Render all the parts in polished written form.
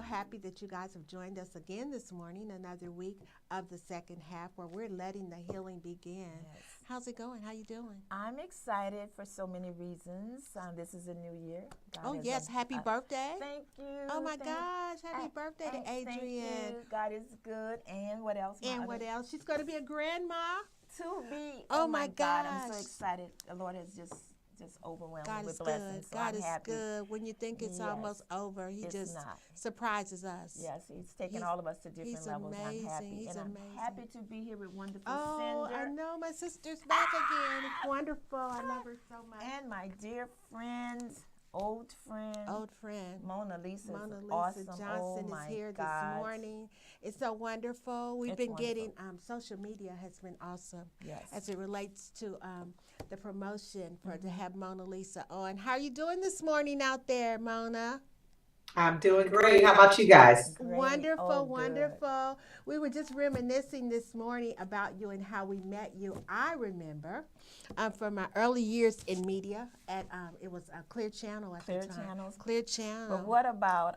happy that you guys have joined us again this morning, another week of the second half where we're letting the healing begin. Yes. How's it going? How you doing? I'm excited for so many reasons. This is a new year. God Oh, is yes. Happy birthday. Thank you. Oh, my thank, gosh. Happy birthday to Thank Adrian. you. God is good. And what else? And what else? She's going to be a grandma. To be. Oh, my my God. I'm so gosh. excited. The Lord has just overwhelmed God me is with good. blessings. So God I'm is happy. good. When you think it's Yes. almost over, He It's just not. surprises us. Yes, He's taken He's- all of us to different he's levels. amazing. And I'm happy. He's and I'm amazing. happy to be here with wonderful Oh, Sinder. I know. My sister's back again. It's wonderful. I love her so much. And my dear friend, old friend, Old friend. Monalisa Monalisa awesome. Johnson Oh is here God. this morning. It's so wonderful. We've It's been wonderful. getting social media has been awesome Yes. as it relates to the promotion for to have Mona Lisa on. How are you doing this morning out there, Mona? I'm doing great. How about you guys? Great. Wonderful, Oh, good. wonderful. We were just reminiscing this morning about you and how we met you. I remember from my early years in media at it was a Clear Channel at Clear the time. Channels. Clear Channel. But what about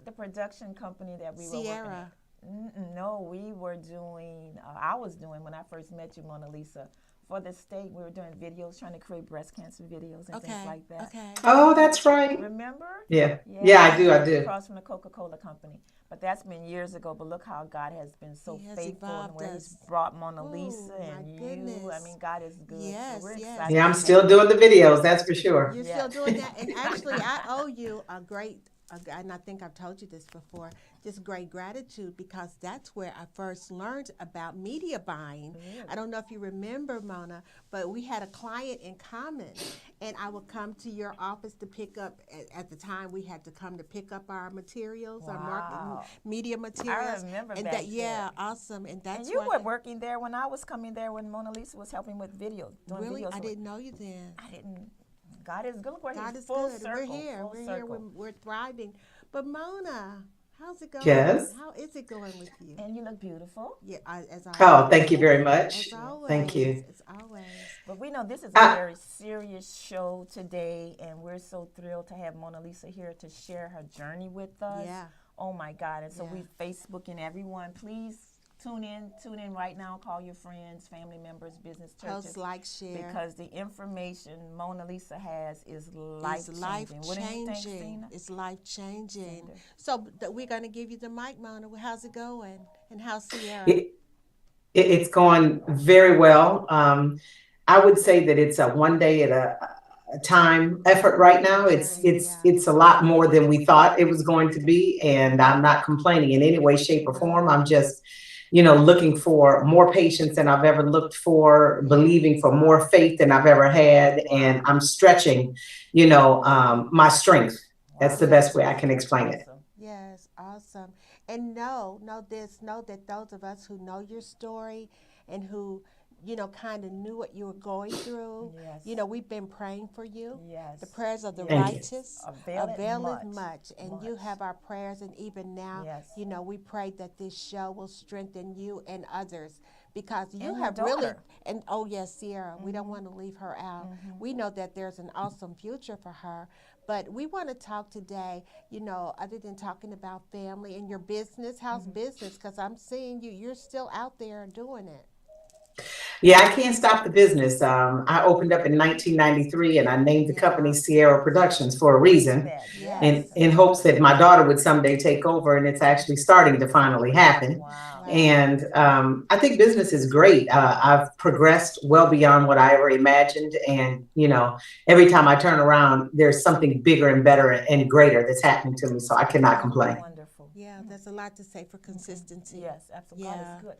the production company that we were working Sierra. at? No, we were doing. I was doing when I first met you, Mona Lisa. For the state, we were doing videos, trying to create breast cancer videos and things like that. Okay. Oh, that's right. Remember? Yeah. Yeah, I do. Across from the Coca-Cola company. But that's been years ago. But look how God has been so He has faithful and evolved where us. He's brought Mona Oh, Lisa my and you. goodness. I mean, God is good. Yes, so we're yes. excited. Yeah, I'm still doing the videos, that's for sure. You're Yes. still doing that, and actually, I owe you a great. And I think I've told you this before, just great gratitude because that's where I first learned about media buying. Really? I don't know if you remember, Mona, but we had a client in common, and I would come to your office to pick up, at the time we had to come to pick up our materials, our marketing Wow. media materials. I remember and back that, yeah, then. awesome. And that's And you why, were working there when I was coming there when Mona Lisa was helping with videos, doing really, videos. I didn't know you then. I didn't. God is good. Look where God He's is full good. circle. We're here. Full We're circle. here. We're thriving. But Mona, how's it going? Yes. How is it going with you? And you look beautiful. Yeah, as always. Oh, thank you very much. As always. Thank you. As always. But we know this is a Uh, very serious show today, and we're so thrilled to have Mona Lisa here to share her journey with us. Yeah. Oh my God! And so Yeah. we Facebooking everyone. Please tune in right now. Call your friends, family members, business churches. Post, like, share. Because the information Mona Lisa has is It's life life changing. What do you think, changing. Cena? It's life changing. Sinder. So we're going to give you the mic, Mona. How's it going? And how's Sierra? It's going very well. I would say that it's a one day at a time effort right now. It's a lot more than we thought it was going to be, and I'm not complaining in any way, shape, or form. I'm just, looking for more patience than I've ever looked for, believing for more faith than I've ever had, and I'm stretching, my strength. That's the best way I can explain it. Awesome. Yes, awesome. And know that those of us who know your story and who, kind of knew what you were going through, Yes. we've been praying for you. Yes. The prayers of the Thank you. righteous Availeth much. And you much. have our prayers, and even now, Yes. we pray that this show will strengthen you and others because you And your have really, daughter. and oh yes, Sierra, we don't want to leave her out. We know that there's an awesome future for her, but we want to talk today, other than talking about family and your business, how's business? Because I'm seeing you're still out there doing it. Yeah, I can't stop the business. I opened up in 1993 and I named the company Sierra Productions for a reason, Yes. in hopes that my daughter would someday take over, and it's actually starting to finally happen. Wow. And I think business is great. I've progressed well beyond what I ever imagined. And, every time I turn around, there's something bigger and better and greater that's happening to me. So I cannot complain. Wonderful. Yeah, there's a lot to say for consistency. Yes, absolutely. Yeah. God is good.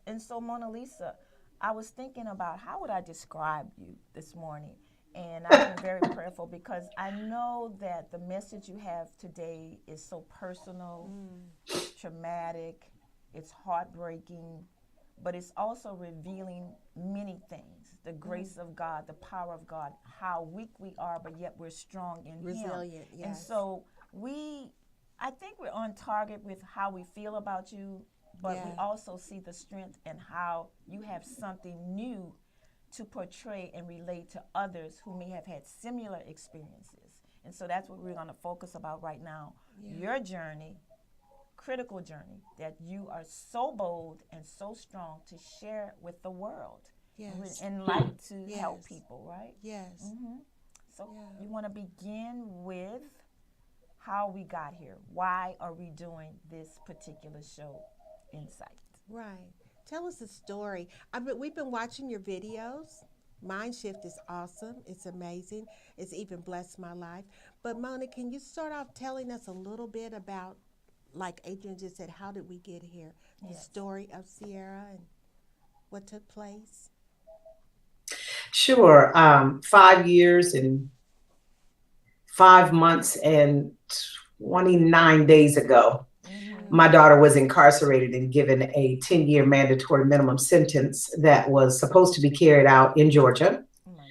And so Mona Lisa, I was thinking about how would I describe you this morning? And I've been very prayerful because I know that the message you have today is so personal, it's traumatic, it's heartbreaking, but it's also revealing many things. The grace of God, the power of God, how weak we are, but yet we're strong in Him. Resilient, yes. And so I think we're on target with how we feel about you, but we also see the strength and how you have something new to portray and relate to others who may have had similar experiences. And so that's what we're going to focus about right now. your journey, critical journey, that you are so bold and so strong to share with the world. Yes. And like to help Yes. people, right? Yes. So Yeah. you want to begin with how we got here. Why are we doing this particular show, Insight? Right. Tell us a story. We've been watching your videos. Mind Shift is awesome. It's amazing. It's even blessed my life. But Mona, can you start off telling us a little bit about, like Adrian just said, how did we get here? The Yes. story of Sierra and what took place? Sure. 5 years and 5 months and 29 days ago, my daughter was incarcerated and given a 10-year mandatory minimum sentence that was supposed to be carried out in Georgia. Oh my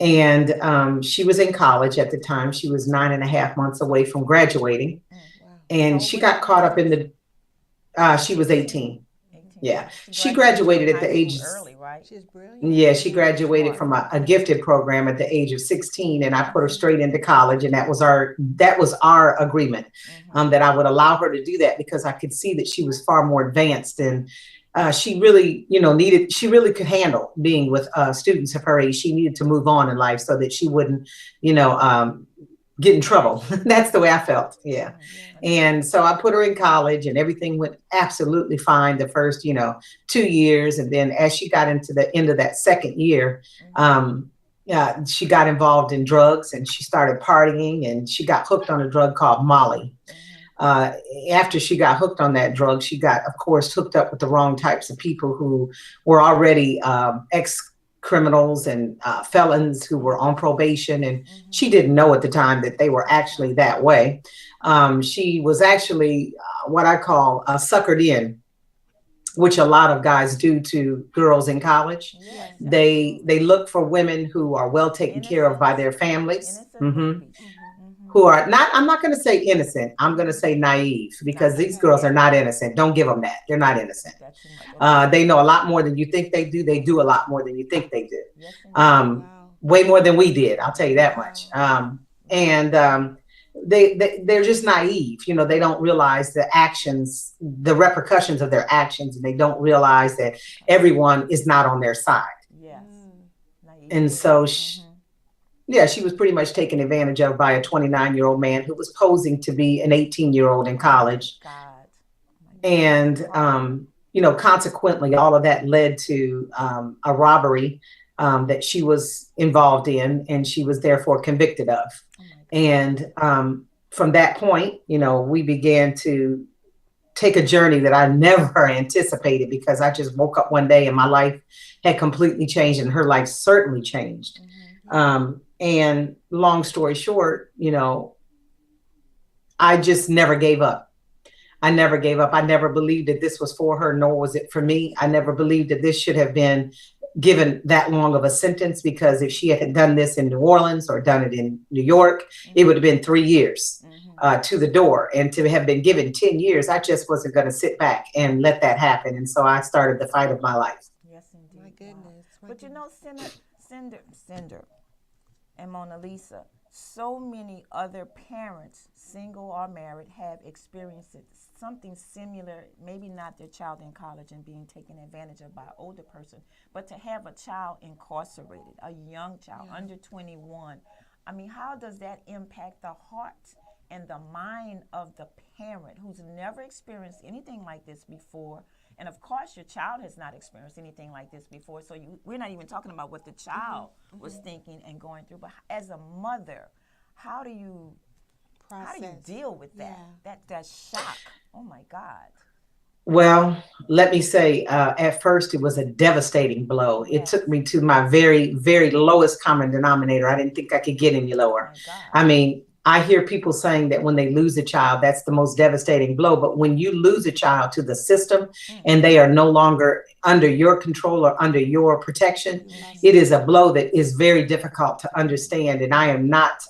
Lord. And she was in college at the time. She was 9.5 months away from graduating. Wow. And she got caught up in she was 18. 18. Yeah. She She graduated from at the high age school early, right? She's brilliant. Yeah, she She's graduated smart. from a gifted program at the age of 16, and I put her straight into college, and that was our agreement, that I would allow her to do that because I could see that she was far more advanced, and she really, she really could handle being with students of her age. She needed to move on in life so that she wouldn't, get in trouble. That's the way I felt. Yeah. And so I put her in college and everything went absolutely fine the first, 2 years. And then as she got into the end of that second year, she got involved in drugs and she started partying and she got hooked on a drug called Molly. After she got hooked on that drug, she got, of course, hooked up with the wrong types of people who were already ex-criminals and felons who were on probation. And she didn't know at the time that they were actually that way. She was actually what I call suckered in, which a lot of guys do to girls in college. Yes, They look for women who are well taken care of by their families. Who are not, I'm not going to say innocent. I'm going to say naive because these girls are not innocent. Don't give them that. They're not innocent. They know a lot more than you think they do. They do a lot more than you think they do. Way more than we did. I'll tell you that much. They're just naive. They don't realize the actions, the repercussions of their actions, and they don't realize that everyone is not on their side. Yes. And so she was pretty much taken advantage of by a 29-year-old man who was posing to be an 18-year-old in college. And, consequently, all of that led to a robbery that she was involved in and she was therefore convicted of. And from that point, we began to take a journey that I never anticipated because I just woke up one day and my life had completely changed and her life certainly changed. And long story short, I just never gave up. I never gave up. I never believed that this was for her, nor was it for me. I never believed that this should have been given that long of a sentence because if she had done this in New Orleans or done it in New York, it would have been 3 years to the door. And to have been given 10 years, I just wasn't going to sit back and let that happen. And so I started the fight of my life. Yes, indeed. My goodness. Wow. But Sinder and Monalisa, so many other parents, single or married, have experienced something similar, maybe not their child in college and being taken advantage of by an older person, but to have a child incarcerated, a young child under 21. I mean, how does that impact the heart and the mind of the parent who's never experienced anything like this before? And of course, your child has not experienced anything like this before. So we're not even talking about what the child was thinking and going through. But as a mother, how do you deal with that? That shock. Oh my God. Well, let me say, at first it was a devastating blow. It took me to my very, very lowest common denominator. I didn't think I could get any lower. I mean, I hear people saying that when they lose a child, that's the most devastating blow. But when you lose a child to the system and they are no longer under your control or under your protection, it is a blow that is very difficult to understand. And I am not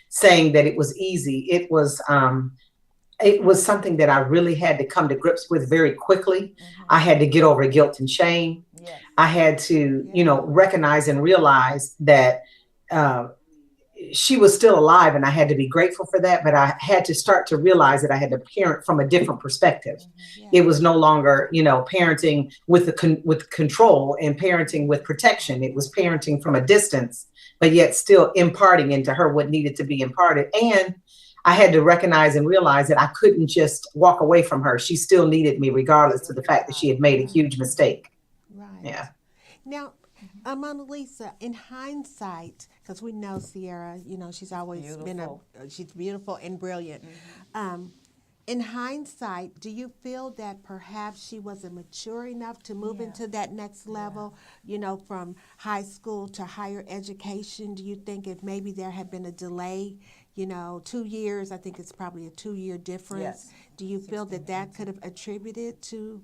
saying that it was easy. It was something that I really had to come to grips with very quickly. I had to get over guilt and shame. I had to, recognize and realize that she was still alive, and I had to be grateful for that. But I had to start to realize that I had to parent from a different perspective. Yeah. It was no longer, parenting with control and parenting with protection. It was parenting from a distance, but yet still imparting into her what needed to be imparted. And I had to recognize and realize that I couldn't just walk away from her. She still needed me, regardless of the fact that she had made a huge mistake. Right. Yeah. Now, Monalisa, in hindsight, because we know Sierra, she's always been she's beautiful and brilliant. In hindsight, do you feel that perhaps she wasn't mature enough to move into that next level, from high school to higher education? Do you think if maybe there had been a delay, 2 years, I think it's probably a 2-year difference. Yes. Do you feel that could have attributed to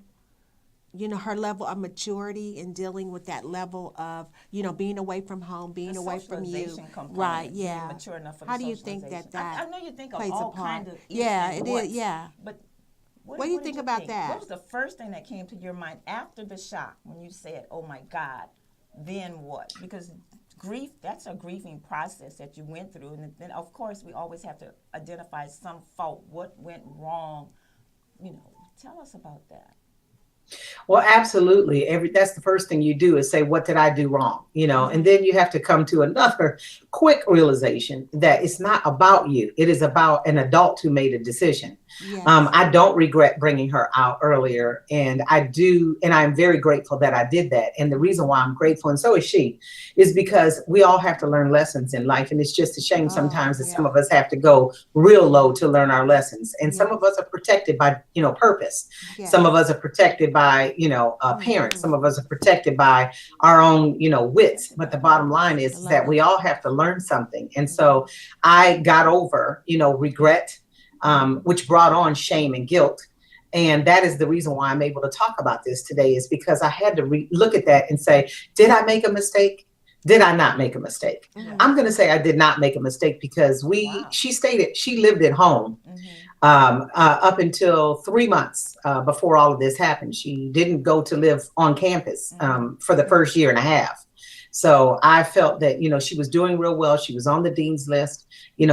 her level of maturity in dealing with that level of, being away from home, being away from you. Component, right, yeah. Being mature enough for How the do you think that I know you think of plays all a part? kinds of issues. Yeah, it is, yeah. But what do you think about that? What was the first thing that came to your mind after the shock when you said, oh my God, then what? Because grief, that's a grieving process that you went through. And then, of course, we always have to identify some fault, what went wrong. Tell us about that. Well, absolutely. That's the first thing you do is say, what did I do wrong? And then you have to come to another quick realization that it's not about you. It is about an adult who made a decision. Yes. I don't regret bringing her out earlier. And I'm very grateful that I did that. And the reason why I'm grateful, and so is she, is because we all have to learn lessons in life. And it's just a shame sometimes that some of us have to go real low to learn our lessons. And some of us are protected by, purpose. Yes. Some of us are protected by, parents. Some of us are protected by our own, wits. But the bottom line is that we all have to learn something. And so I got over, regret, which brought on shame and guilt. And that is the reason why I'm able to talk about this today, is because I had to look at that and say, did I make a mistake? Did I not make a mistake? Mm-hmm. I'm going to say I did not make a mistake, because she lived at home. Mm-hmm. Up until 3 months before all of this happened. She didn't go to live on campus for the first year and a half. So I felt that, she was doing real well. She was on the dean's list.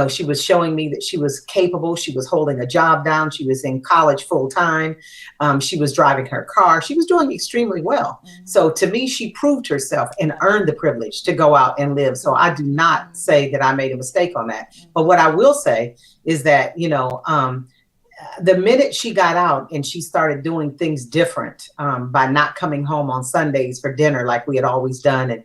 She was showing me that she was capable. She was holding a job down. She was in college full time. She was driving her car. She was doing extremely well. Mm-hmm. So to me, she proved herself and earned the privilege to go out and live. So I do not say that I made a mistake on that. But what I will say is that, the minute she got out and she started doing things different by not coming home on Sundays for dinner like we had always done,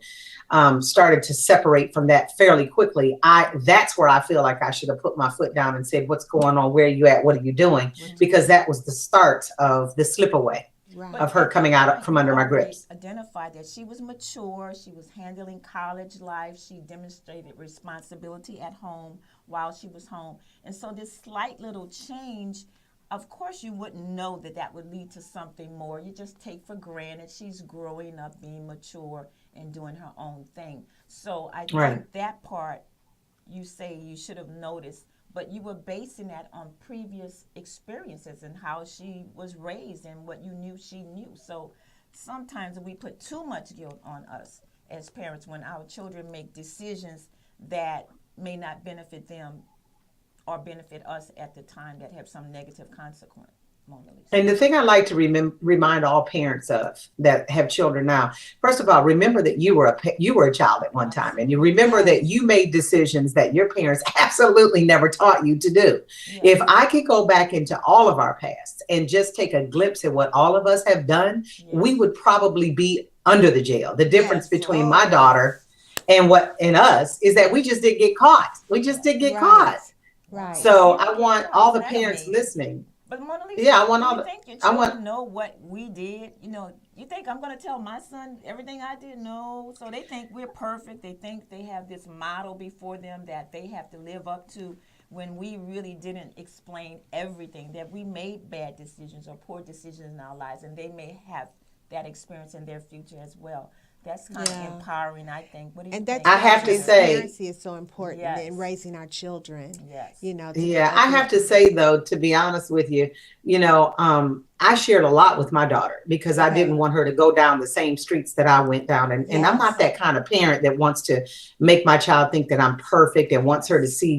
and started to separate from that fairly quickly, that's where I feel like I should have put my foot down and said, what's going on? Where are you at? What are you doing? Because that was the start of the slip away. Right. Of her coming out from under my grips. Identified that she was mature, she was handling college life, she demonstrated responsibility at home while she was home. And so this slight little change, of course you wouldn't know that would lead to something more. You just take for granted she's growing up, being mature, and doing her own thing. So I think that part you say you should have noticed, but you were basing that on previous experiences and how she was raised and what you knew she knew. So sometimes we put too much guilt on us as parents when our children make decisions that may not benefit them or benefit us at the time, that have some negative consequence. And the thing I like to remind all parents of that have children now, first of all, remember that you were a child at one time, and you remember that you made decisions that your parents absolutely never taught you to do. Yeah. If I could go back into all of our past and just take a glimpse at what all of us have done, we would probably be under the jail. The difference between my daughter and us is that we just didn't get caught. We just didn't get caught. Right. So I want all the parents listening. But Monalisa, I want do you think your children know what we did? You think I'm going to tell my son everything I did? No. So they think we're perfect. They think they have this model before them that they have to live up to, when we really didn't explain everything, that we made bad decisions or poor decisions in our lives, and they may have that experience in their future as well. That's kind of empowering, I think. What do you And think? that's I why have to say, transparency is so important in raising our children. Yes. You know, to be yeah, I open have up. to say though, to be honest with you, I shared a lot with my daughter because I didn't want her to go down the same streets that I went down. And I'm not that kind of parent that wants to make my child think that I'm perfect and wants her to see,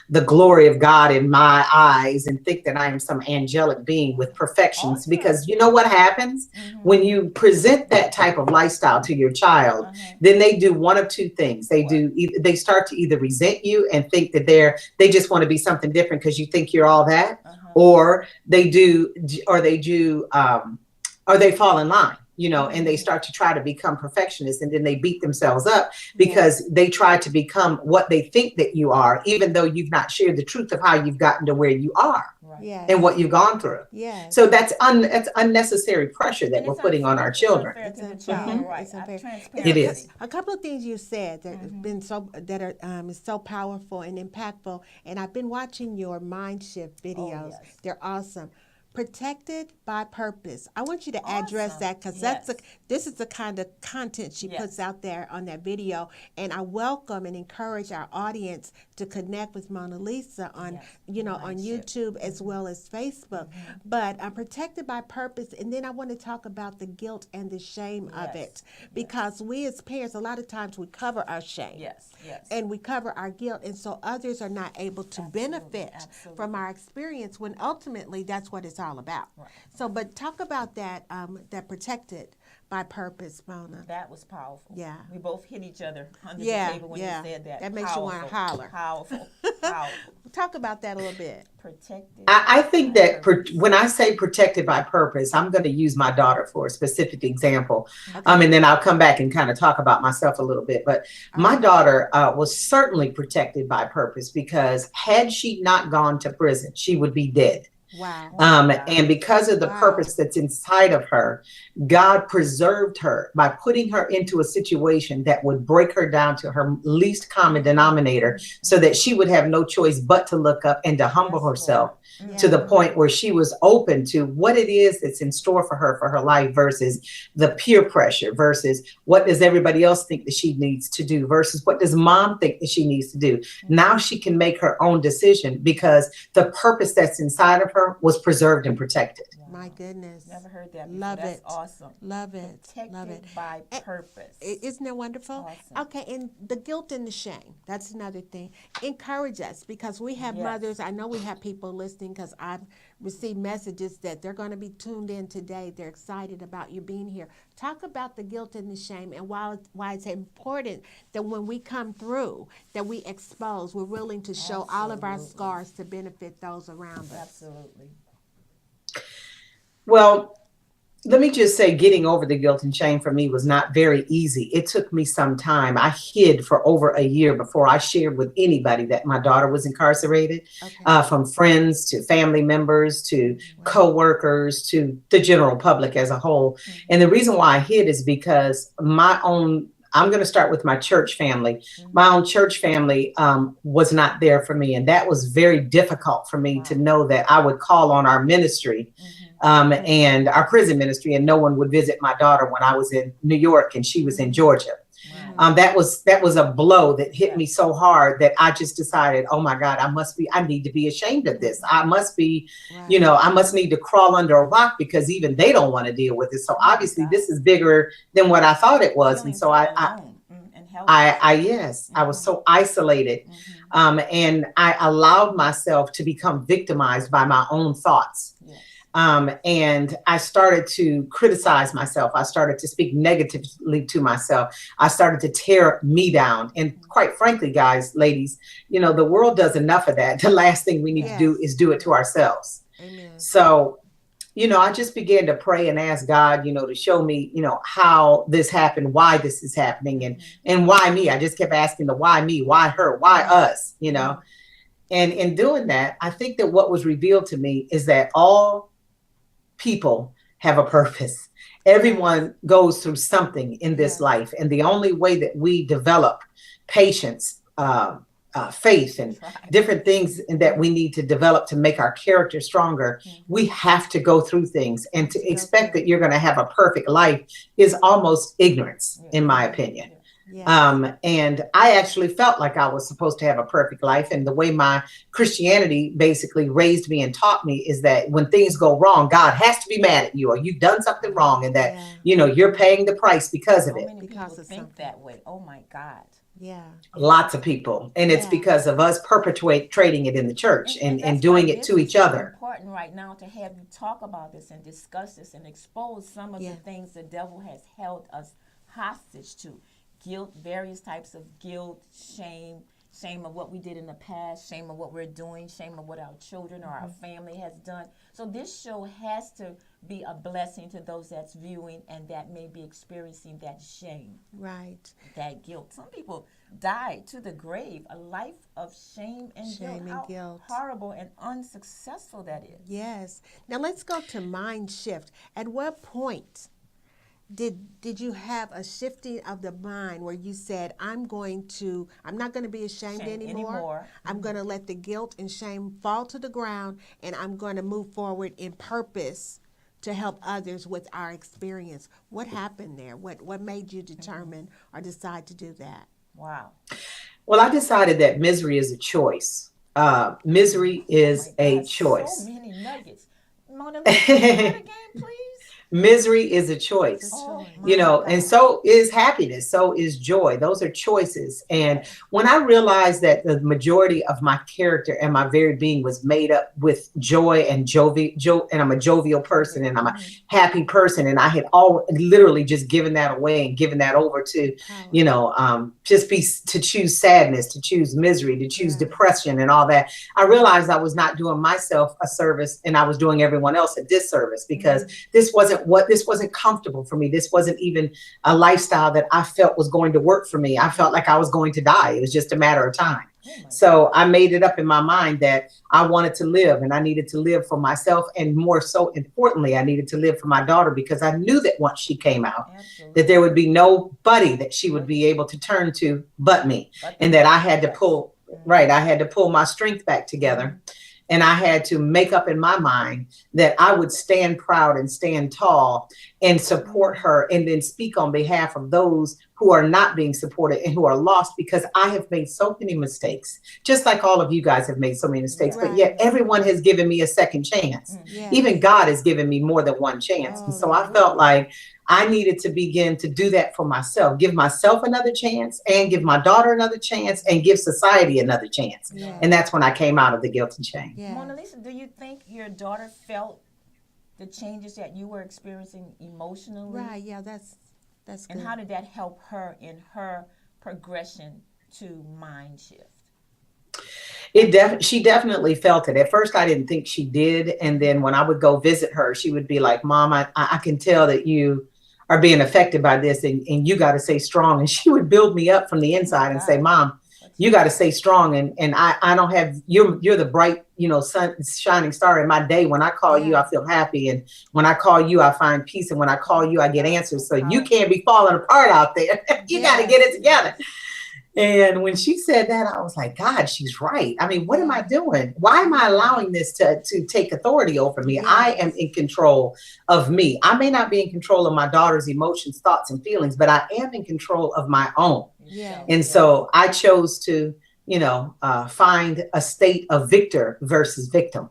the glory of God in my eyes and think that I am some angelic being with perfections. Awesome. Because you know what happens when you present that type of lifestyle to your child, then they do one of two things. They start to either resent you and think that they just want to be something different because you think you're all that, or they do, or they fall in line, and they start to try to become perfectionists, and then they beat themselves up because they try to become what they think that you are, even though you've not shared the truth of how you've gotten to where you are and what you've gone through. So that's unnecessary pressure that we're putting on our children. It's unfair. It's unfair. It is. A couple of things you said that have been is so powerful and impactful, and I've been watching your mind shift videos. They're awesome. Protected by purpose. I want you to address that because this is the kind of content she puts out there on that video, and I welcome and encourage our audience to connect with Monalisa on on YouTube as well as Facebook. But I'm protected by purpose, and then I want to talk about the guilt and the shame of it, because we as parents a lot of times we cover our shame, and we cover our guilt, and so others are not able to benefit from our experience when ultimately that's what it's all about. So, but talk about that that protected by purpose, Mona. That was powerful. Yeah. We both hit each other under the table when you said that. That makes you want to holler. Powerful. Talk about that a little bit. Protected. I think that when I say protected by purpose, I'm going to use my daughter for a specific example. And then I'll come back and kind of talk about myself a little bit. But my daughter was certainly protected by purpose, because had she not gone to prison, she would be dead. And because of the purpose that's inside of her, God preserved her by putting her into a situation that would break her down to her least common denominator, so that she would have no choice but to look up and to humble herself to the point where she was open to what it is that's in store for her life, versus the peer pressure, versus what does everybody else think that she needs to do, versus what does mom think that she needs to do. Now she can make her own decision because the purpose that's inside of her was preserved and protected. My goodness. Never heard that before. Love That's it. awesome. Love it. Protected Love it. by purpose. Isn't that wonderful? Awesome. Okay, and the guilt and the shame. That's another thing. Encourage us, because we have mothers. I know we have people listening, because I've received messages that they're going to be tuned in today. They're excited about you being here. Talk about the guilt and the shame, and why it's important that when we come through, that we expose, we're willing to show all of our scars to benefit those around us. Absolutely. Well, let me just say, getting over the guilt and shame for me was not very easy. It took me some time. I hid for over a year before I shared with anybody that my daughter was incarcerated, from friends to family members to coworkers to the general public as a whole. And the reason why I hid is because I'm going to start with my church family. My own church family was not there for me. And that was very difficult for me to know that I would call on our ministry and our prison ministry, and no one would visit my daughter when I was in New York and she was in Georgia. That was a blow that hit me so hard that I just decided, oh my God, I need to be ashamed of this. I must be, I must need to crawl under a rock, because even they don't want to deal with it. So obviously this is bigger than what I thought it was. And so I was so isolated. And I allowed myself to become victimized by my own thoughts. And I started to criticize myself. I started to speak negatively to myself. I started to tear me down. And quite frankly, guys, ladies, the world does enough of that. The last thing we need to do is do it to ourselves. Amen. So, I just began to pray and ask God, to show me, how this happened, why this is happening, and why me. I just kept asking the why me, why her, why us, And in doing that, I think that what was revealed to me is that all people have a purpose. Everyone goes through something in this life. And the only way that we develop patience, faith and Right. different things that we need to develop to make our character stronger, we have to go through things. And to expect that you're going to have a perfect life is almost ignorance, in my opinion. And I actually felt like I was supposed to have a perfect life. And the way my Christianity basically raised me and taught me is that when things go wrong, God has to be mad at you, or you've done something wrong, and that, you're paying the price because of it. So many people think that way. Oh my God. Yeah. Lots of people. And it's because of us perpetuating it in the church and doing it to each other. It's important right now to have you talk about this and discuss this and expose some of the things the devil has held us hostage to. Guilt, various types of guilt, shame of what we did in the past, shame of what we're doing, shame of what our children or our family has done. So this show has to be a blessing to those that's viewing and that may be experiencing that shame. Right. That guilt. Some people die to the grave, a life of shame and guilt. How horrible and unsuccessful that is. Yes. Now let's go to mind shift. At what point did you have a shifting of the mind where you said, I'm not going to be ashamed anymore. I'm going to let the guilt and shame fall to the ground, and I'm going to move forward in purpose to help others with our experience. What happened there? What made you determine or decide to do that? Wow. Well, I decided that misery is a choice. Misery is a choice. So many nuggets. Monalisa, say that again, please. Misery is a choice, and so is happiness. So is joy. Those are choices. And when I realized that the majority of my character and my very being was made up with joy and and I'm a jovial person and I'm a happy person. And I had literally just given that away and given that over to, to choose sadness, to choose misery, to choose depression and all that. I realized I was not doing myself a service and I was doing everyone else a disservice because this wasn't comfortable for me. This wasn't even a lifestyle that I felt was going to work for me. I felt like I was going to die. It was just a matter of time. So I made it up in my mind that I wanted to live and I needed to live for myself. And more so importantly, I needed to live for my daughter because I knew that once she came out, that there would be nobody that she would be able to turn to but me. And that I had to pull my strength back together. And I had to make up in my mind that I would stand proud and stand tall and support her and then speak on behalf of those who are not being supported and who are lost, because I have made so many mistakes, just like all of you guys have made so many mistakes, but yet everyone has given me a second chance. Even God has given me more than one chance. And so I felt like I needed to begin to do that for myself, give myself another chance and give my daughter another chance and give society another chance. And that's when I came out of the guilt and shame. Monalisa, do you think your daughter felt the changes that you were experiencing emotionally? Right, that's good. And how did that help her in her progression to mind shift? She definitely felt it. At first, I didn't think she did. And then when I would go visit her, she would be like, Mom, I can tell that you are being affected by this and you got to stay strong. And she would build me up from the inside and say, Mom, you got to stay strong. And I don't have, you're the bright, sun, shining star in my day. When I call you, I feel happy. And when I call you, I find peace. And when I call you, I get answers. So you can't be falling apart out there. You got to get it together. And when she said that, I was like, God, she's right. I mean, what am I doing? Why am I allowing this to take authority over me? I am in control of me. I may not be in control of my daughter's emotions, thoughts, and feelings, but I am in control of my own. And so I chose to, find a state of victor versus victim.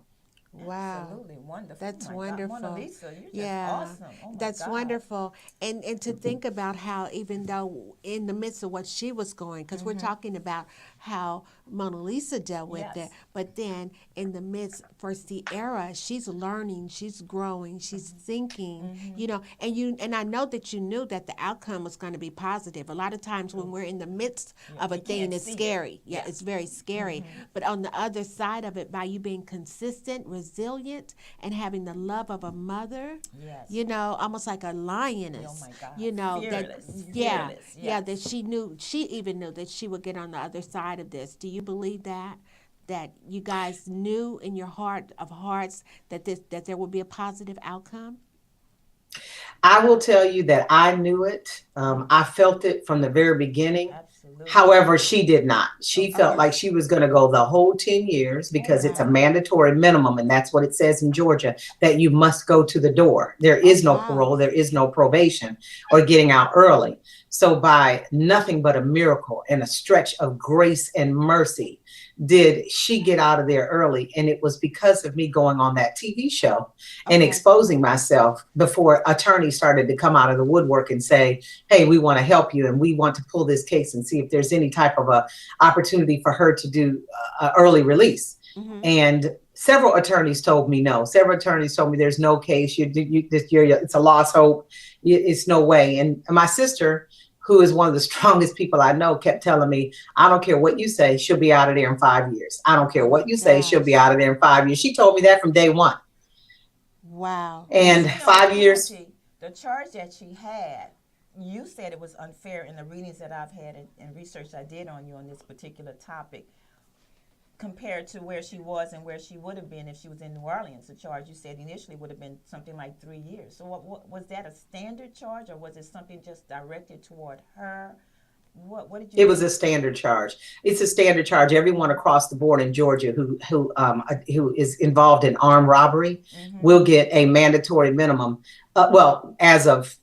Wow. Absolutely wonderful. That's wonderful. Monalisa, you're just awesome. Oh that's wonderful. And to think about how, even though in the midst of what she was going, because we're talking about how Monalisa dealt with it, but then in the midst for Sierra, she's learning, she's growing, she's thinking, and I know that you knew that the outcome was going to be positive. A lot of times when we're in the midst of a thing, it's scary. It's very scary. But on the other side of it, by you being consistent, resilient, and having the love of a mother, almost like a lioness, that she even knew that she would get on the other side of this. Do you believe that you guys knew in your heart of hearts that there would be a positive outcome? I will tell you that I knew it. I felt it from the very beginning. Absolutely. However, she did not. She felt Okay. like she was going to go the whole 10 years because it's a wow. mandatory minimum. And that's what it says in Georgia, that you must go to the door. There Oh, is no wow. parole, there is no probation or getting out early. So by nothing but a miracle and a stretch of grace and mercy, did she get out of there early. And it was because of me going on that TV show and Okay. exposing myself before attorneys started to come out of the woodwork and say, hey, we want to help you and we want to pull this case and see if there's any type of a opportunity for her to do early release. Mm-hmm. And several attorneys told me no. Several attorneys told me there's no case. It's a lost hope. It's no way. And my sister, who is one of the strongest people I know, kept telling me, I don't care what you say, she'll be out of there in 5 years. I don't care what you say, she'll be out of there in 5 years. She told me that from day one. Wow. And 5 years. The charge that she had, you said it was unfair in the readings that I've had and research I did on you on this particular topic, compared to where she was and where she would have been if she was in New Orleans. The charge you said initially would have been something like 3 years. So what was that, a standard charge, or was it something just directed toward her? What did you? It was a standard charge. It's a standard charge. Everyone across the board in Georgia who is involved in armed robbery will get a mandatory minimum. Well, as of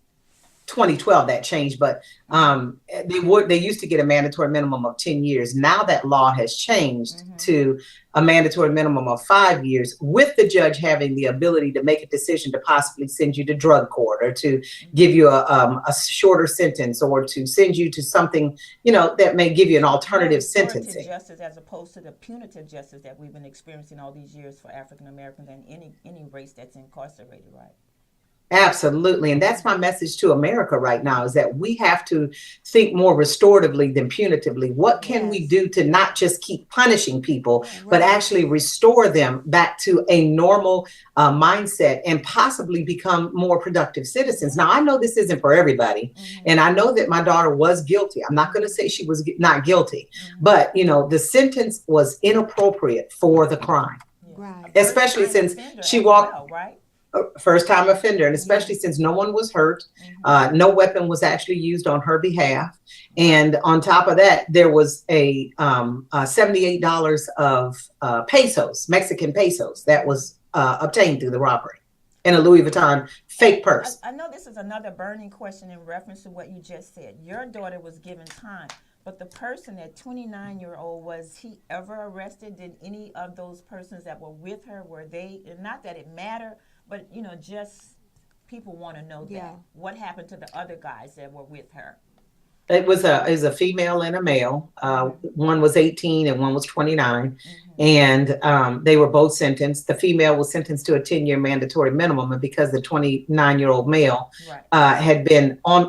2012 that changed, but they used to get a mandatory minimum of 10 years. Now that law has changed to a mandatory minimum of 5 years, with the judge having the ability to make a decision to possibly send you to drug court or to give you a shorter sentence or to send you to something, that may give you an alternative sentencing. Justice, as opposed to the punitive justice that we've been experiencing all these years for African Americans and any race that's incarcerated, right? Absolutely. And that's my message to America right now, is that we have to think more restoratively than punitively. What can we do to not just keep punishing people, but actually restore them back to a normal mindset and possibly become more productive citizens? Now, I know this isn't for everybody. And I know that my daughter was guilty. I'm not going to say she was not guilty, but, the sentence was inappropriate for the crime, especially since she walked. Right? First-time offender, and especially since no one was hurt, no weapon was actually used on her behalf, and on top of that, there was a $78 of pesos, Mexican pesos, that was obtained through the robbery, in a Louis Vuitton fake purse. I know this is another burning question in reference to what you just said. Your daughter was given time, but the person, that 29-year-old, was he ever arrested? Did any of those persons that were with her, were they, not that it mattered, but, just people want to know that. What happened to the other guys that were with her? It was a female and a male. One was 18 and one was 29. And they were both sentenced. The female was sentenced to a 10-year mandatory minimum. And because the 29-year-old male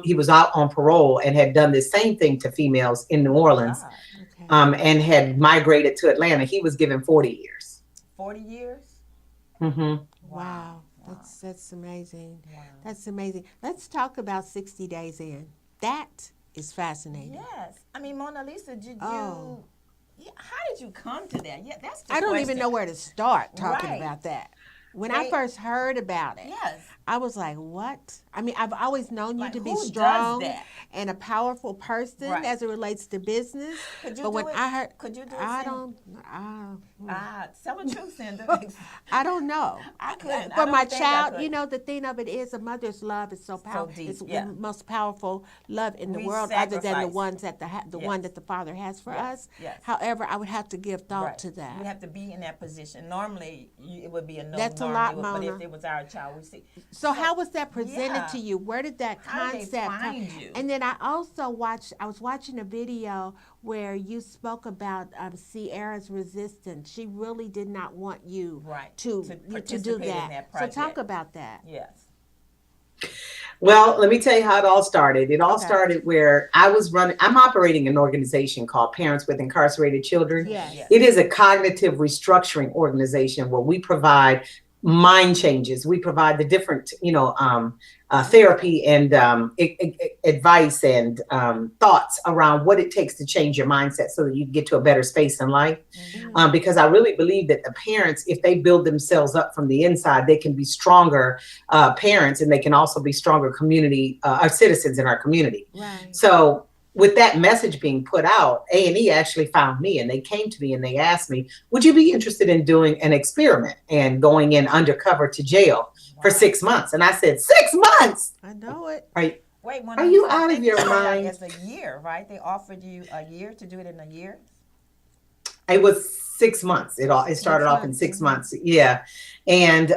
he was out on parole and had done the same thing to females in New Orleans, and had migrated to Atlanta, he was given 40 years. 40 years? Wow. That's amazing. Wow. That's amazing. Let's talk about 60 Days In. That is fascinating. Yes. I mean, Monalisa, how did you come to that? Yeah, that's the I don't question. even know where to start talking about that. When I first heard about it, I was like, what? I mean, I've always known you to be strong and a powerful person as it relates to business. Could you but do when it? I heard, Could you do it? I don't. Tell the truth, Sinder. I don't know. I couldn't. For my child, the thing of it is, a mother's love is so powerful. So deep, it's the most powerful love in the world, other than the ones that one that the Father has for us. Yes. However, I would have to give thought to that. You have to be in that position. Normally, it would be a no. That's a lot, Mona. But if it was our child, we see. So how was that presented to you? Where did that concept come? You? And then I also I was watching a video where you spoke about Sierra's resistance. She really did not want you to do that. So talk about that. Yes. Well, let me tell you how it all started. It all started where I'm operating an organization called Parents with Incarcerated Children. Yes. It is a cognitive restructuring organization where we provide mind changes. We provide the different, therapy and advice and thoughts around what it takes to change your mindset so that you get to a better space in life. Because I really believe that the parents, if they build themselves up from the inside, they can be stronger parents, and they can also be stronger community citizens in our community. Right. So with that message being put out, A&E actually found me, and they came to me and they asked me, would you be interested in doing an experiment and going in undercover to jail for 6 months? And I said, 6 months? I know it. Wait, Are you I out of think your it started out mind? as a year, right? They offered you a year to do it in a year. It was 6 months. It started off in 6 months. Yeah. And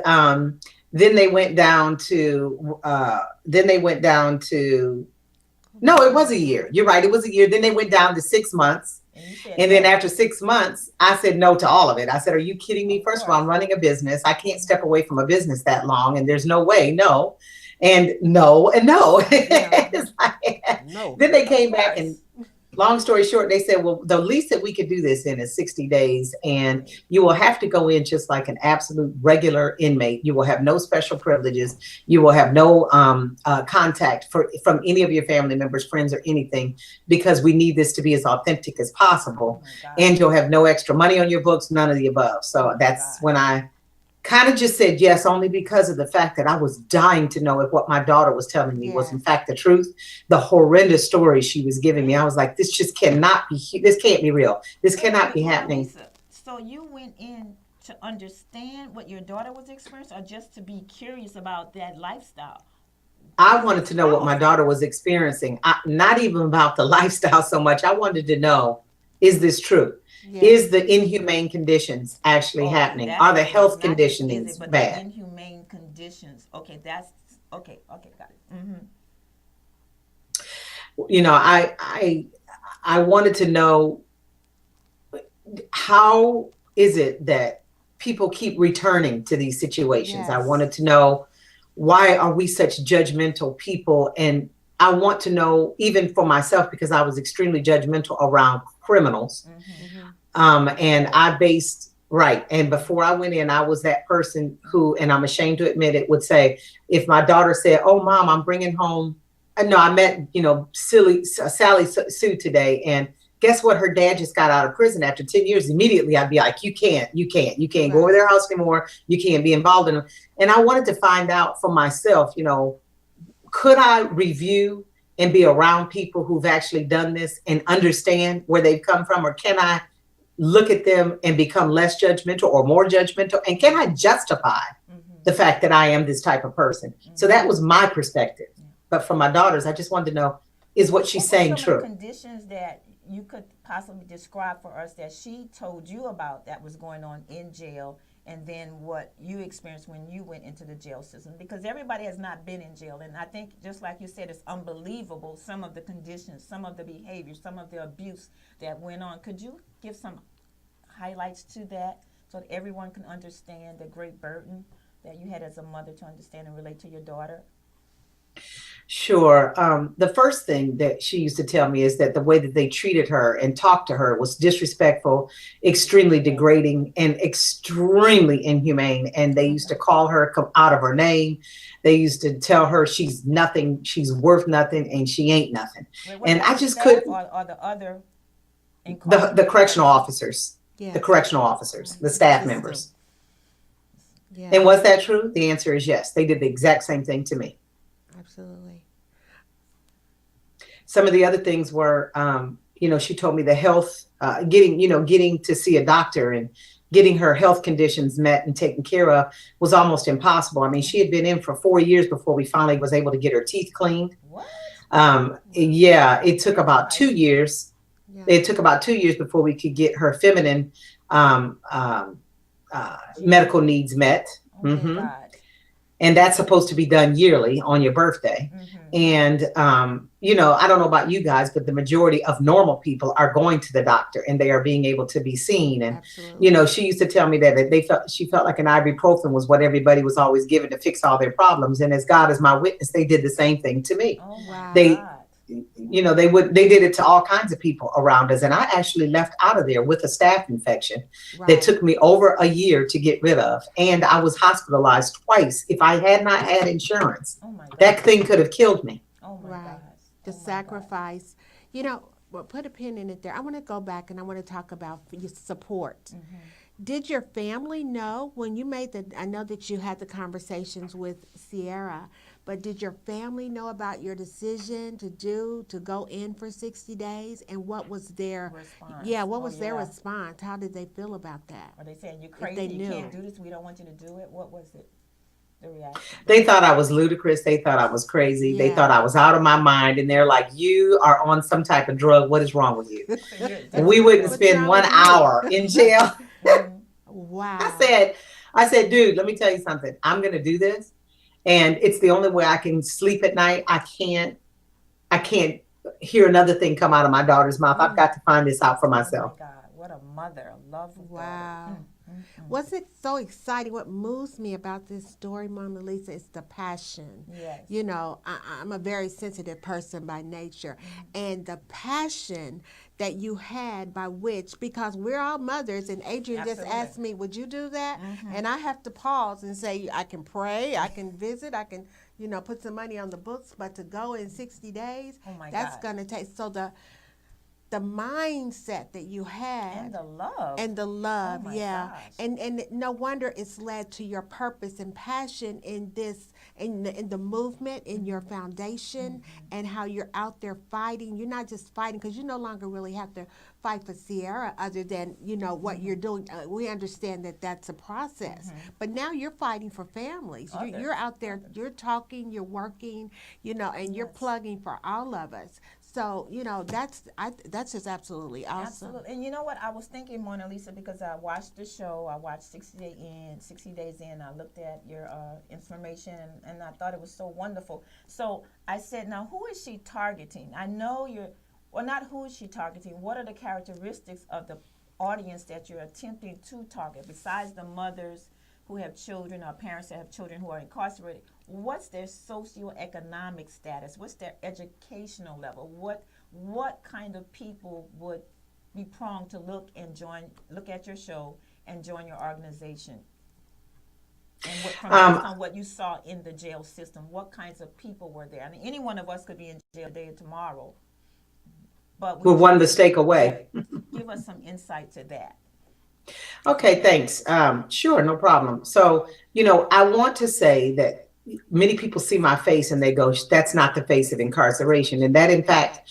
then they went down to no, it was a year. You're right. It was a year. Then they went down to 6 months. And you said And then no. after 6 months, I said no to all of it. I said, are you kidding me? First of all, I'm running a business. I can't step away from a business that long. And there's no way, no. And no, and no. It's like, No. Then they came back, and long story short, they said, well, the least that we could do this in is 60 days. And you will have to go in just like an absolute regular inmate. You will have no special privileges. You will have no contact from any of your family members, friends, or anything, because we need this to be as authentic as possible. And you'll have no extra money on your books, none of the above. So that's when I kind of just said yes, only because of the fact that I was dying to know if what my daughter was telling me was in fact the truth. The horrendous stories she was giving me, I was like, this just cannot be, this can't be real. This cannot be happening. So you went in to understand what your daughter was experiencing, or just to be curious about that lifestyle? I wanted to know what my daughter was experiencing. Not even about the lifestyle so much. I wanted to know, is this true? Yes. Is the inhumane conditions actually happening? Are the health conditions bad? The inhumane conditions. Okay, that's okay. Okay, got it. Mm-hmm. You know, I wanted to know, how is it that people keep returning to these situations? Yes. I wanted to know, why are we such judgmental people? And I want to know, even for myself, because I was extremely judgmental around criminals. Mm-hmm. And I based, right. And before I went in, I was that person who, and I'm ashamed to admit it, would say, if my daughter said, oh, Mom, I'm bringing home, no, I met, Sally Sue today. And guess what? Her dad just got out of prison after 10 years. Immediately, I'd be like, you can't go over their house anymore. You can't be involved in them. And I wanted to find out for myself, could I review and be around people who've actually done this and understand where they've come from? Or can I look at them and become less judgmental or more judgmental? And can I justify the fact that I am this type of person? So that was my perspective. But for my daughters, I just wanted to know, is what she's saying true? What conditions that you could possibly describe for us that she told you about that was going on in jail, and then what you experienced when you went into the jail system? Because everybody has not been in jail. And I think, just like you said, it's unbelievable, some of the conditions, some of the behavior, some of the abuse that went on. Could you give some highlights to that so that everyone can understand the great burden that you had as a mother to understand and relate to your daughter? Sure. The first thing that she used to tell me is that the way that they treated her and talked to her was disrespectful, extremely degrading, and extremely inhumane. And they used to call her, come out of her name. They used to tell her she's nothing, she's worth nothing, and she ain't nothing. And I just couldn't. Or the other, the correctional officers, the correctional officers, the staff members. Yeah. And was that true? The answer is yes. They did the exact same thing to me. Absolutely. Some of the other things were, she told me the health, getting to see a doctor and getting her health conditions met and taken care of was almost impossible. I mean, she had been in for 4 years before we finally was able to get her teeth cleaned. What? It took about 2 years. Yeah. It took about 2 years before we could get her feminine medical needs met. Oh, mm-hmm. God. And that's supposed to be done yearly on your birthday. Mm-hmm. And, I don't know about you guys, but the majority of normal people are going to the doctor and they are being able to be seen. And, absolutely. She used to tell me that she felt like an ibuprofen was what everybody was always given to fix all their problems. And as God is my witness, they did the same thing to me. Oh, wow. They did it to all kinds of people around us. And I actually left out of there with a staph infection that took me over a year to get rid of. And I was hospitalized twice. If I had not had insurance, that thing could have killed me. Oh my God. The sacrifice, put a pin in it there. I want to go back and I want to talk about your support. Mm-hmm. Did your family know when you made I know that you had the conversations with Sierra, but did your family know about your decision to go in for 60 days? And what was their response? yeah, what was their response? How did they feel about that? Are they saying you're crazy? You can't do this. We don't want you to do it. What was it? The reaction? They thought I was ludicrous. They thought I was crazy. Yeah. They thought I was out of my mind. And they're like, you are on some type of drug. What is wrong with you? We wouldn't spend 1 hour in jail. Wow. I said, dude, let me tell you something. I'm going to do this. And it's the only way I can sleep at night. I can't hear another thing come out of my daughter's mouth. I've got to find this out for myself. Oh my God, what a mother, a lovely wow. daughter. Was it so exciting? What moves me about this story, Monalisa, is the passion. Yes. You know, I'm a very sensitive person by nature. And the passion that you had by which, because we're all mothers, and Adrian just asked me, would you do that? And I have to pause and say, I can pray, I can visit, I can, you know, put some money on the books, but to go in 60 days, that's going to take, so the mindset that you had and the love oh yeah gosh. and no wonder it's led to your purpose and passion in this in the movement in your foundation and how you're out there fighting. You're not just fighting because you no longer really have to fight for Sierra other than, you know, what you're doing. We understand that that's a process, but now you're fighting for families. You're out there, you're talking, you're working, you know, and you're plugging for all of us. So, you know, that's just absolutely awesome. Absolutely. And you know what? I was thinking, Monalisa, because I watched the show, I watched 60 Days In, I looked at your information, and I thought it was so wonderful. So I said, now, who is she targeting? I know well, not who is she targeting, what are the characteristics of the audience that you're attempting to target, besides the mothers who have children or parents that have children who are incarcerated? What's their socioeconomic status? What's their educational level? What kind of people would be prone to look at your show and join your organization? And based on what you saw in the jail system, what kinds of people were there? I mean, any one of us could be in jail today or tomorrow, but we're one mistake away. Give us some insight to that. Okay, thanks. Sure, no problem. So, you know, I want to say that many people see my face and they go, that's not the face of incarceration. And that, in fact,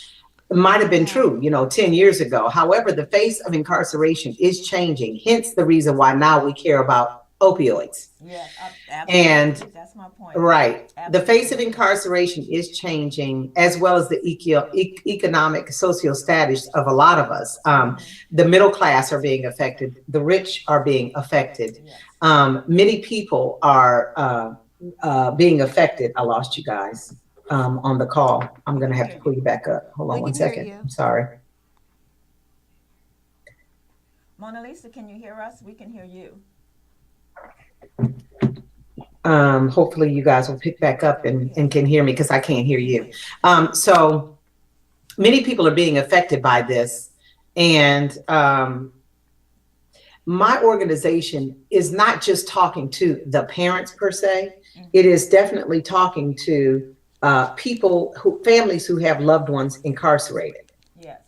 might have been true, you know, 10 years ago. However, the face of incarceration is changing. Hence the reason why now we care about opioids. Yeah, absolutely. And that's my point. Right. Absolutely. The face of incarceration is changing, as well as the economic, social status of a lot of us. The middle class are being affected. The rich are being affected. Yes. Many people are being affected. I lost you guys on the call. I'm going to have to pull you back up. Hold on one second. I'm sorry. Monalisa, can you hear us? We can hear you. Hopefully you guys will pick back up and can hear me, because I can't hear you. So many people are being affected by this. And my organization is not just talking to the parents per se. It is definitely talking to families who have loved ones incarcerated. Yes.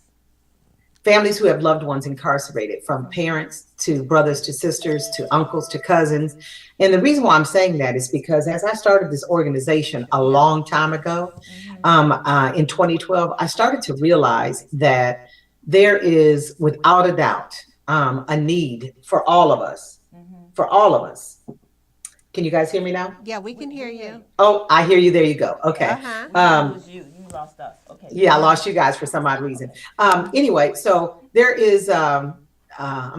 Families who have loved ones incarcerated, from parents to brothers to sisters to uncles to cousins. And the reason why I'm saying that is because as I started this organization a long time ago, in 2012, I started to realize that there is, without a doubt, a need for all of us, for all of us. Can you guys hear me now? Yeah, we can hear you. Oh, I hear you. There you go. Okay. You lost us. Okay. Yeah, I lost you guys for some odd reason. Anyway, so there is, I'm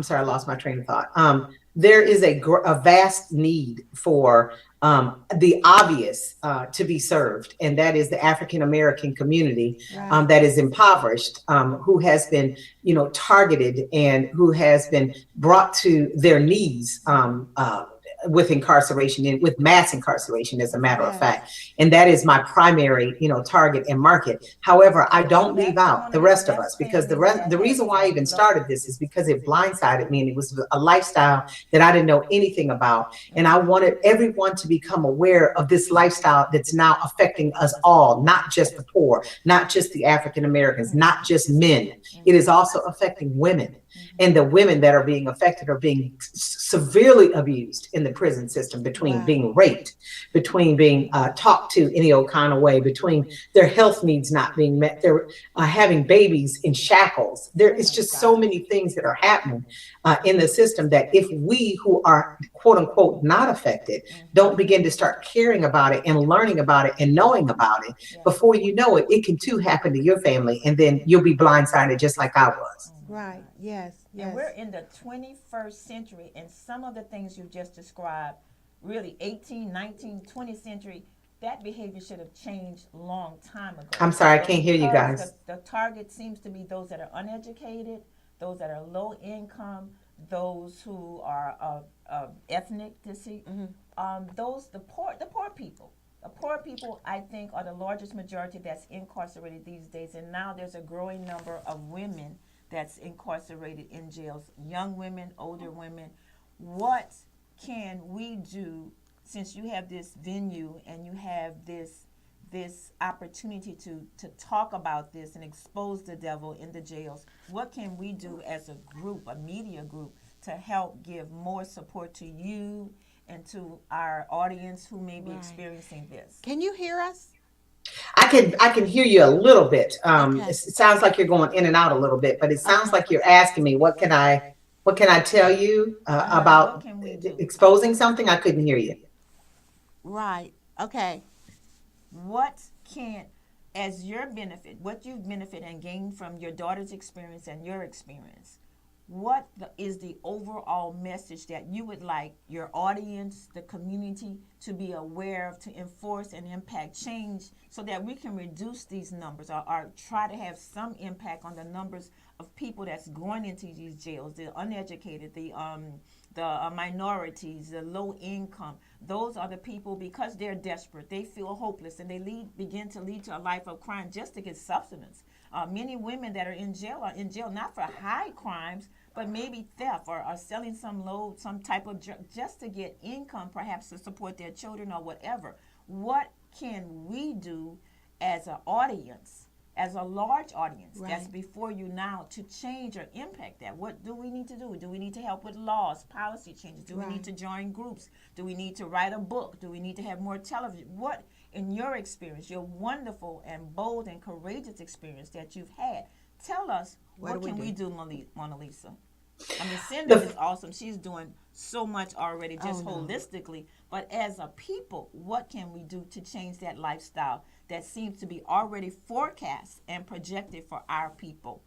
sorry, I lost my train of thought. There is a vast need for the obvious to be served, and that is the African American community that is impoverished, who has been, you know, targeted and who has been brought to their knees with incarceration, and with mass incarceration, as a matter of fact. And that is my primary, you know, target and market. However, I don't leave out the rest of us, because the reason why I even started this is because it blindsided me, and it was a lifestyle that I didn't know anything about. And I wanted everyone to become aware of this lifestyle that's now affecting us all, not just the poor, not just the African Americans, not just men. It is also affecting women. And the women that are being affected are being severely abused in the prison system, between Wow. being raped, between being talked to any old kind of way, between their health needs not being met, they're having babies in shackles. There is just so many things that are happening in the system that if we who are quote unquote not affected don't begin to start caring about it and learning about it and knowing about it, before you know it, it can too happen to your family, and then you'll be blindsided just like I was. Right. Yes. Yes. And we're in the 21st century, and some of the things you just described, really 18, 19, 20th century, that behavior should have changed a long time ago. I'm sorry, I But can't hear you because guys. the target seems to be those that are uneducated, those that are low income, those who are of ethnicity, those the poor people. The poor people, I think, are the largest majority that's incarcerated these days, and now there's a growing number of women that's incarcerated in jails, young women, older women. What can we do, since you have this venue and you have this opportunity to talk about this and expose the devil in the jails? What can we do as a group, a media group, to help give more support to you and to our audience who may be experiencing this? Can you hear us? I can hear you a little bit. Okay. It sounds like you're going in and out a little bit, but it sounds like you're asking me what can I tell you What about can we do? exposing something? I couldn't hear you. Right. Okay. What can, as your benefit, what you've benefited and gained from your daughter's experience and your experience, what is the overall message that you would like your audience, the community, to be aware of, to enforce and impact change, so that we can reduce these numbers, or try to have some impact on the numbers of people that's going into these jails, the uneducated, the minorities, the low income? Those are the people, because they're desperate, they feel hopeless, and they begin to lead to a life of crime just to get subsistence. Many women that are in jail not for high crimes, but maybe theft, or selling some type of drug just to get income, perhaps to support their children or whatever. What can we do as an audience, as a large audience that's before you now, to change or impact that? What do we need to do? Do we need to help with laws, policy changes? Do we need to join groups? Do we need to write a book? Do we need to have more television? What, in your experience, your wonderful and bold and courageous experience that you've had, tell us, what can we do, Monalisa? I mean, Sinder is awesome. She's doing so much already, just holistically. But as a people, what can we do to change that lifestyle that seems to be already forecast and projected for our people?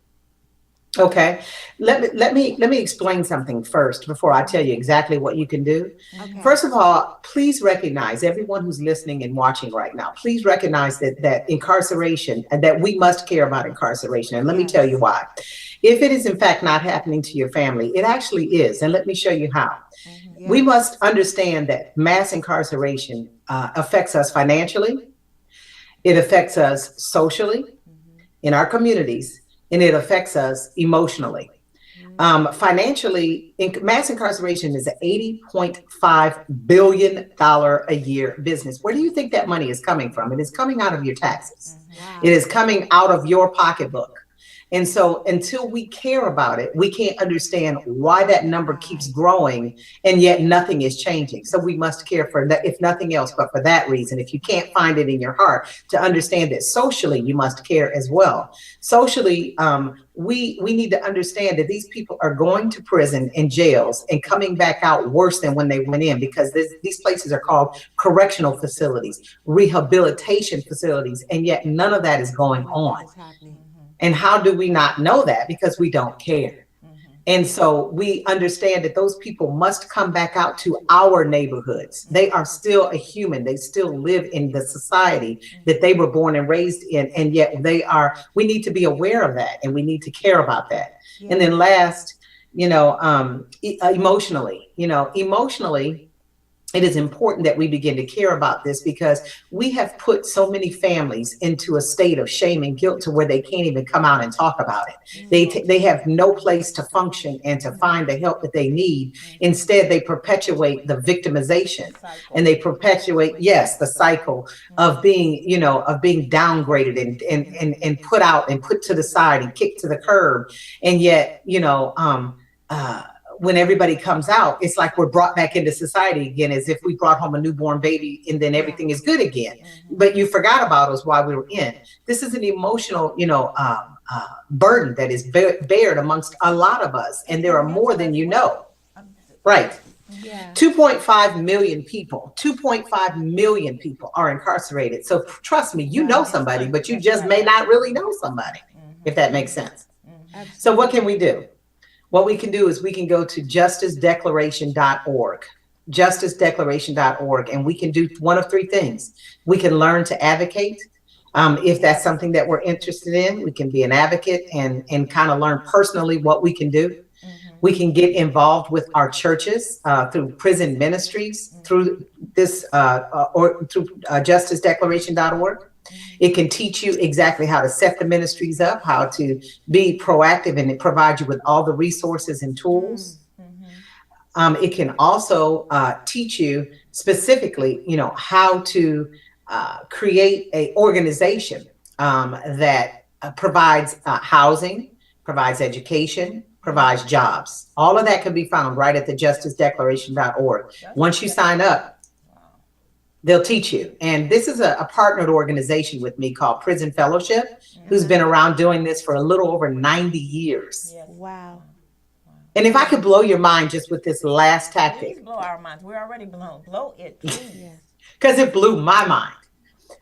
Okay, let me explain something first before I tell you exactly what you can do. Okay. First of all, please recognize, everyone who's listening and watching right now, please recognize that incarceration, and that we must care about incarceration. And let me tell you why. If it is in fact not happening to your family, it actually is. And let me show you how. We must understand that mass incarceration affects us financially, it affects us socially in our communities, and it affects us emotionally. Financially, mass incarceration is an $80.5 billion a year business. Where do you think that money is coming from? It is coming out of your taxes. Wow. It is coming out of your pocketbook. And so until we care about it, we can't understand why that number keeps growing and yet nothing is changing. So we must care for that, if nothing else, but for that reason. If you can't find it in your heart, to understand that socially you must care as well. Socially, we need to understand that these people are going to prison and jails and coming back out worse than when they went in, because these places are called correctional facilities, rehabilitation facilities, and yet none of that is going on. And how do we not know that? Because we don't care. And so we understand that those people must come back out to our neighborhoods. They are still a human. They still live in the society that they were born and raised in. And yet we need to be aware of that, and we need to care about that. And then last, emotionally, it is important that we begin to care about this, because we have put so many families into a state of shame and guilt to where they can't even come out and talk about it. They have no place to function and to find the help that they need. Instead, they perpetuate the victimization, and they perpetuate, the cycle of being, of being downgraded and put out and put to the side and kicked to the curb. And yet, when everybody comes out, it's like we're brought back into society again, as if we brought home a newborn baby and then everything is good again. But you forgot about us while we were in. This is an emotional, burden that is bared amongst a lot of us, and there are more than you know. Right. Yeah. 2.5 million people. 2.5 million people are incarcerated. So trust me, you know somebody, but you just may not really know somebody, if that makes sense. So what can we do? What we can do is we can go to justicedeclaration.org, justicedeclaration.org, and we can do one of three things. We can learn to advocate. If that's something that we're interested in, we can be an advocate and kind of learn personally what we can do. We can get involved with our churches through prison ministries, through this or through justicedeclaration.org. It can teach you exactly how to set the ministries up, how to be proactive, and it provides you with all the resources and tools. It can also teach you specifically, how to create an organization that provides housing, provides education, provides jobs. All of that can be found right at the justicedeclaration.org. Once you sign up, they'll teach you. And this is a partnered organization with me called Prison Fellowship, who's been around doing this for a little over 90 years. Wow. And if I could blow your mind just with this last tactic. Please blow our minds. We're already blown. Blow it, please. Because it blew my mind.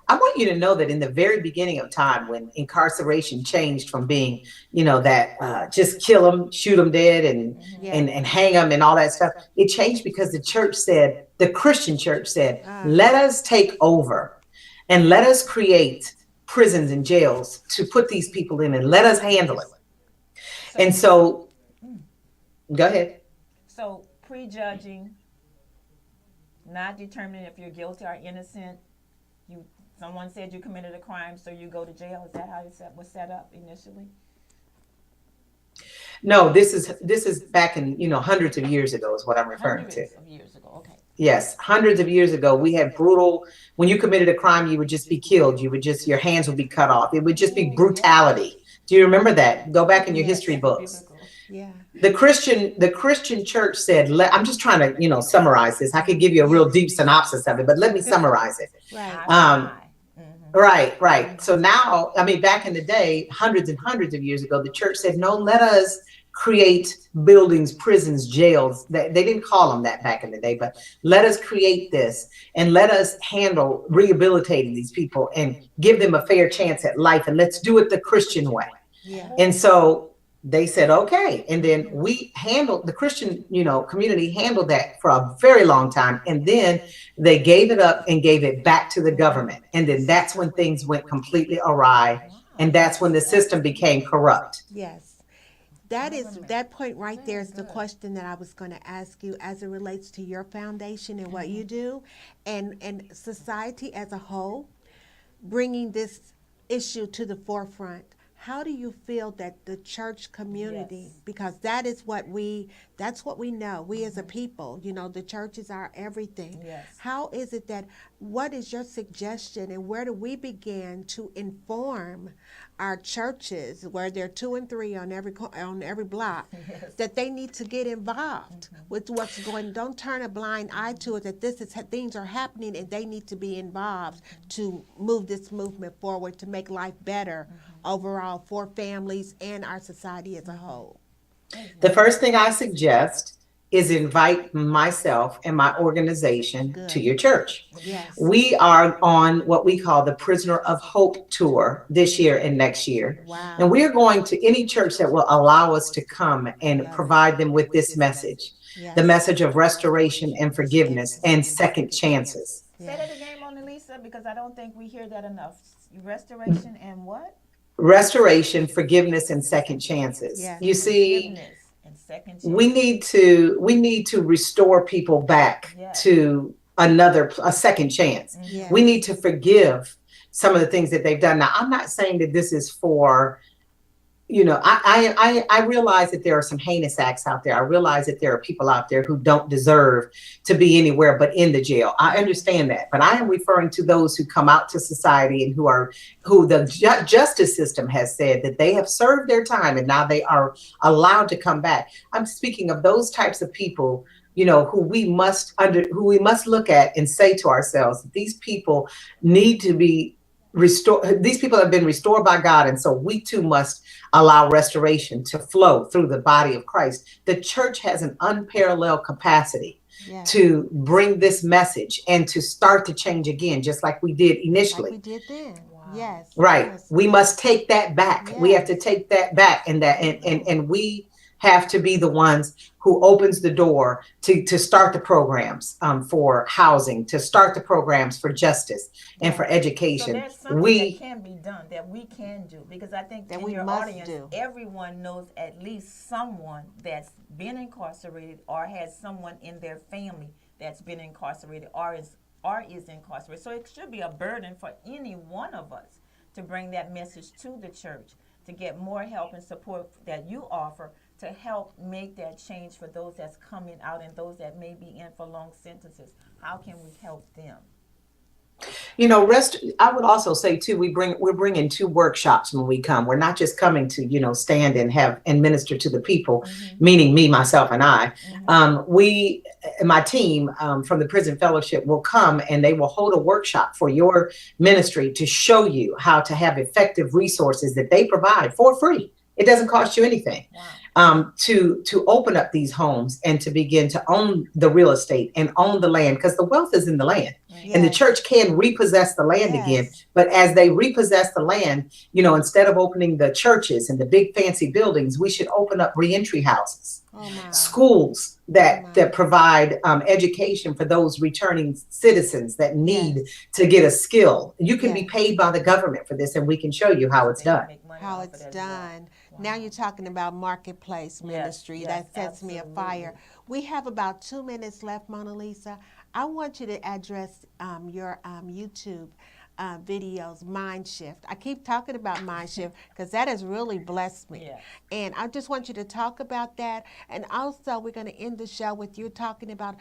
I want you to know that in the very beginning of time, when incarceration changed from being, that just kill them, shoot them dead, and hang them and all that stuff, it changed because the Christian church said, let us take over and let us create prisons and jails to put these people in and let us handle it. And so, go ahead. So prejudging, not determining if you're guilty or innocent. Someone said you committed a crime, so you go to jail. Is that how it was set up initially? No, this is back in hundreds of years ago is what I'm referring to. Hundreds of years ago, okay. Yes, hundreds of years ago, we had brutal. When you committed a crime, you would just be killed. Your hands would be cut off. It would just be brutality. Do you remember that? Go back in your history books. Yeah. The Christian church said, I'm just trying to, summarize this. I could give you a real deep synopsis of it, but let me summarize it. Right. So now, back in the day, hundreds and hundreds of years ago, the church said, no, let us create buildings, prisons, jails. They didn't call them that back in the day, but let us create this and let us handle rehabilitating these people and give them a fair chance at life. And let's do it the Christian way. Yeah. And so they said, okay. And then the Christian, community handled that for a very long time. And then they gave it up and gave it back to the government. And then that's when things went completely awry. And that's when the system became corrupt. Yes. That point right there is the question that I was going to ask you as it relates to your foundation and what you do and society as a whole, bringing this issue to the forefront. How do you feel that the church community, because that's what we know, we as a people, the church is our everything. Yes. How is it what is your suggestion and where do we begin to inform our churches, where there are 2 and 3 on every block, that they need to get involved with what's going on? Don't turn a blind eye to it, that things are happening and they need to be involved to move this movement forward, to make life better overall for families and our society as a whole. The first thing I suggest is invite myself and my organization to your church. Yes. We are on what we call the Prisoner of Hope tour this year and next year. Wow. And we're going to any church that will allow us to come and provide them with this message, the message of restoration and forgiveness and second chances. Say that again, Monalisa, because I don't think we hear that enough. Restoration and what? Restoration, forgiveness, and second chances. Yes. You see, and second chances. we need to restore people back to a second chance. Yes. We need to forgive some of the things that they've done. Now, I'm not saying that this is for I realize that there are some heinous acts out there. I realize that there are people out there who don't deserve to be anywhere but in the jail. I understand that, but I am referring to those who come out to society and who the justice system has said that they have served their time and now they are allowed to come back. I'm speaking of those types of people, who we must look at and say to ourselves, these people need to be restored. These people have been restored by God, and so we too must allow restoration to flow through the body of Christ. The church has an unparalleled capacity to bring this message and to start to change again, just like we did initially. Like we did then. Wow. Yes. Right. Yes. We must take that back. Yes. We have to take that back, and we have to be the ones who opens the door to start the programs for housing, to start the programs for justice and for education. So there's something that can be done, that we can do, because I think that in your audience, everyone knows at least someone that's been incarcerated or has someone in their family that's been incarcerated or is incarcerated. So it should be a burden for any one of us to bring that message to the church, to get more help and support that you offer, to help make that change for those that's coming out and those that may be in for long sentences. How can we help them? I would also say too, we're bringing 2 workshops when we come. We're not just coming to, stand and minister to the people, meaning me, myself, and I. My team from the Prison Fellowship will come and they will hold a workshop for your ministry to show you how to have effective resources that they provide for free. It doesn't cost you anything. Wow. To open up these homes and to begin to own the real estate and own the land, because the wealth is in the land. Yes. And the church can repossess the land again. But as they repossess the land, instead of opening the churches and the big fancy buildings, we should open up reentry houses, schools that provide education for those returning citizens that need to get a skill. You can be paid by the government for this, and we can show you how it's done. How it's done. Wow. Now you're talking about marketplace ministry. That sets me afire. We have about 2 minutes left, Monalisa. I want you to address your YouTube videos, Mind Shift. I keep talking about Mind Shift because that has really blessed me. Yeah. And I just want you to talk about that. And also, we're going to end the show with you talking about,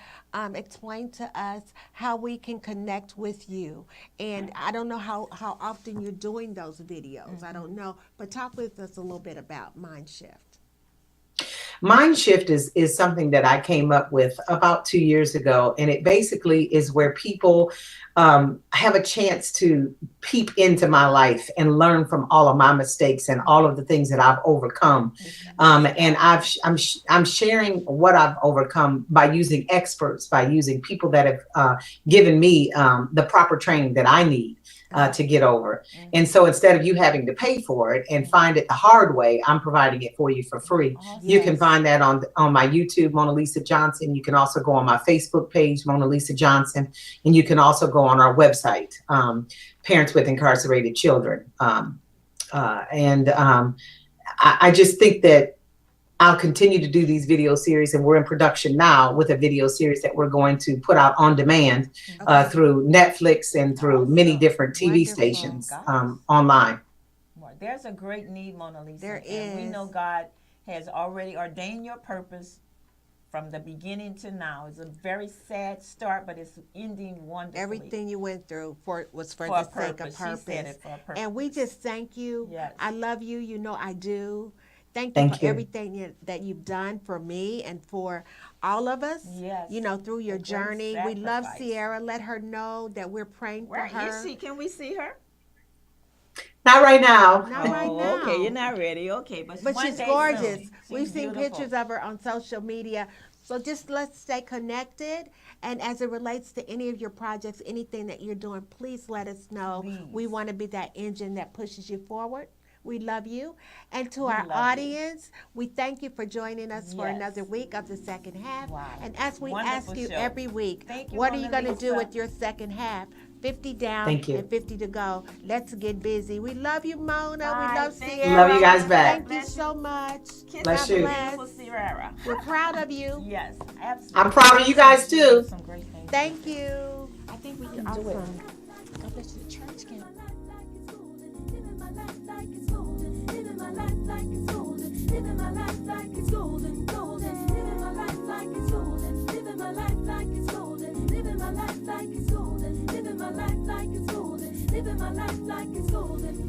explain to us how we can connect with you. And I don't know how often you're doing those videos. I don't know. But talk with us a little bit about Mind Shift. Mind Shift is something that I came up with about 2 years ago, and it basically is where people have a chance to peep into my life and learn from all of my mistakes and all of the things that I've overcome. And I'm sharing what I've overcome by using experts, by using people that have given me the proper training that I need to get over. And so instead of you having to pay for it and find it the hard way, I'm providing it for you for free. You can find that on my YouTube, Monalisa Johnson. You can also go on my Facebook page, Monalisa Johnson, and you can also go on our website, Parents with Incarcerated Children. I just think that I'll continue to do these video series, and we're in production now with a video series that we're going to put out on demand through Netflix and through many different TV stations online. There's a great need, Monalisa. There is. And we know God has already ordained your purpose from the beginning to now. It's a very sad start, but it's ending wonderfully. Everything you went through was for the sake of purpose. She said it for a purpose. And we just thank you. Yes. I love you. You know I do. Thank you for everything that you've done for me and for all of us, through your journey. We love Sierra. Let her know that we're praying for her. Where is she? Can we see her? Not right now. Not right now. Okay, you're not ready. Okay, but she's gorgeous. We've seen pictures of her on social media. So just let's stay connected. And as it relates to any of your projects, anything that you're doing, please let us know. Please. We want to be that engine that pushes you forward. We love you. And to our audience, we thank you for joining us for another week of the second half. Wow. And as we ask you every week, what are you going to do with your second half? 50 down and 50 to go. Let's get busy. We love you, Mona. Bye. We love Sierra. Love you guys back. Thank you so much. Bless you. Sierra. We're proud of you. Yes, absolutely. I'm proud of you guys too. Some great things. Thank you. I think we can do it. God bless you. The church can. Living my life like it's my life like it's golden.